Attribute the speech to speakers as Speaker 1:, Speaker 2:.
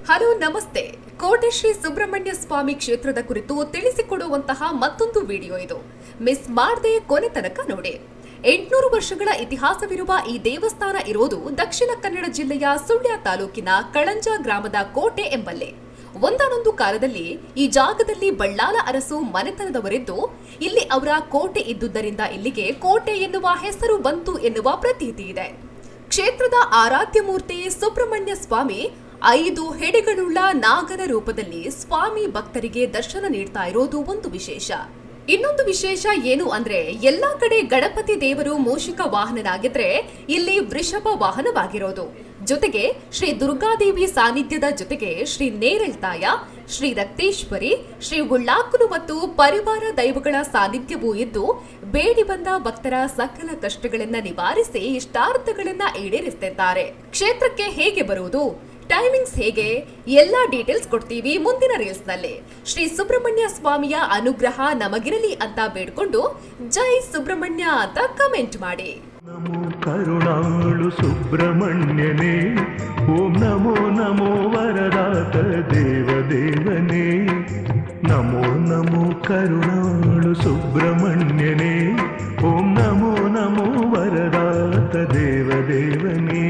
Speaker 1: Hello ನಮಸ್ತೆ. ಕೋಟೆ ಶ್ರೀ ಸುಬ್ರಹ್ಮಣ್ಯ ಸ್ವಾಮಿ ಕ್ಷೇತ್ರದ ಕುರಿತು ತಿಳಿಸಿಕೊಡುವಂತಹ ಮತ್ತೊಂದು ವಿಡಿಯೋ ಇದು. ಮಿಸ್ ಮಾಡದೆ ಕೊನೆ ತನಕ ನೋಡಿ. 800 ವರ್ಷಗಳ ಇತಿಹಾಸವಿರುವ ಈ ದೇವಸ್ಥಾನ ಇರೋದು ದಕ್ಷಿಣ ಕನ್ನಡ ಜಿಲ್ಲೆಯ ಸುಳ್ಯ ತಾಲೂಕಿನ ಕಳಂಜ ಗ್ರಾಮದ ಕೋಟೆ ಎಂಬಲ್ಲೇ. ಒಂದಾನೊಂದು ಕಾಲದಲ್ಲಿ ಈ ಜಾಗದಲ್ಲಿ ಬಳ್ಳಾಲ ಅರಸು ಮನೆತನದವರಿದ್ದು ಇಲ್ಲಿ ಅವರ ಕೋಟೆ ಇದ್ದುದರಿಂದ ಇಲ್ಲಿಗೆ ಕೋಟೆ ಎನ್ನುವ ಹೆಸರು ಬಂತು ಎನ್ನುವ ಪ್ರತೀತಿ ಇದೆ. ಕ್ಷೇತ್ರದ ಆರಾಧ್ಯ ಮೂರ್ತಿ ಸುಬ್ರಹ್ಮಣ್ಯ ಸ್ವಾಮಿ 5 ಹೆಡೆಗಳುಳ್ಳ ನಾಗರ ರೂಪದಲ್ಲಿ ಸ್ವಾಮಿ ಭಕ್ತರಿಗೆ ದರ್ಶನ ನೀಡ್ತಾ ಇರೋದು ಒಂದು ವಿಶೇಷ. ಇನ್ನೊಂದು ವಿಶೇಷ ಏನು ಅಂದ್ರೆ ಎಲ್ಲಾ ಕಡೆ ಗಣಪತಿ ದೇವರು ಮೂಷಿಕ ವಾಹನನಾಗಿದ್ರೆ ಇಲ್ಲಿ ವೃಷಭ ವಾಹನವಾಗಿರೋದು. ಜೊತೆಗೆ ಶ್ರೀ ದುರ್ಗಾದೇವಿ ಸಾನ್ನಿಧ್ಯದ ಜೊತೆಗೆ ಶ್ರೀ ನೇರಳ್ತಾಯ, ಶ್ರೀ ರಕ್ತೇಶ್ವರಿ, ಶ್ರೀ ಉಳ್ಳಾಕುಲು ಮತ್ತು ಪರಿವಾರ ದೈವಗಳ ಸಾನ್ನಿಧ್ಯವೂ ಇದ್ದು ಬೇಡಿ ಬಂದ ಭಕ್ತರ ಸಕಲ ಕಷ್ಟಗಳನ್ನ ನಿವಾರಿಸಿ ಇಷ್ಟಾರ್ಥಗಳನ್ನ ಈಡೇರಿಸುತ್ತಿದ್ದಾರೆ. ಕ್ಷೇತ್ರಕ್ಕೆ ಹೇಗೆ ಬರುವುದು, ಟೈಮಿಂಗ್ಸ್ ಹೇಗೆ, ಎಲ್ಲಾ ಡೀಟೇಲ್ಸ್ ಕೊಡ್ತೀವಿ ಮುಂದಿನ ರೀಲ್ಸ್ ನಲ್ಲಿ. ಶ್ರೀ ಸುಬ್ರಹ್ಮಣ್ಯ ಸ್ವಾಮಿಯ ಅನುಗ್ರಹ ನಮಗಿರಲಿ ಅಂತ ಬೇಡ್ಕೊಂಡು ಜೈ ಸುಬ್ರಹ್ಮಣ್ಯ ಅಂತ ಕಮೆಂಟ್ ಮಾಡಿ.
Speaker 2: ನಮೋ ಕರುಣಾಳು ಸುಬ್ರಹ್ಮಣ್ಯನೇ, ಓಂ ನಮೋ ನಮೋ ವರದಾತ ದೇವದೇವನೇ. ನಮೋ ನಮೋ ಕರುಣಾಳು ಸುಬ್ರಹ್ಮಣ್ಯನೇ, ಓಂ ನಮೋ ನಮೋ ವರದಾತ ದೇವದೇವನೇ.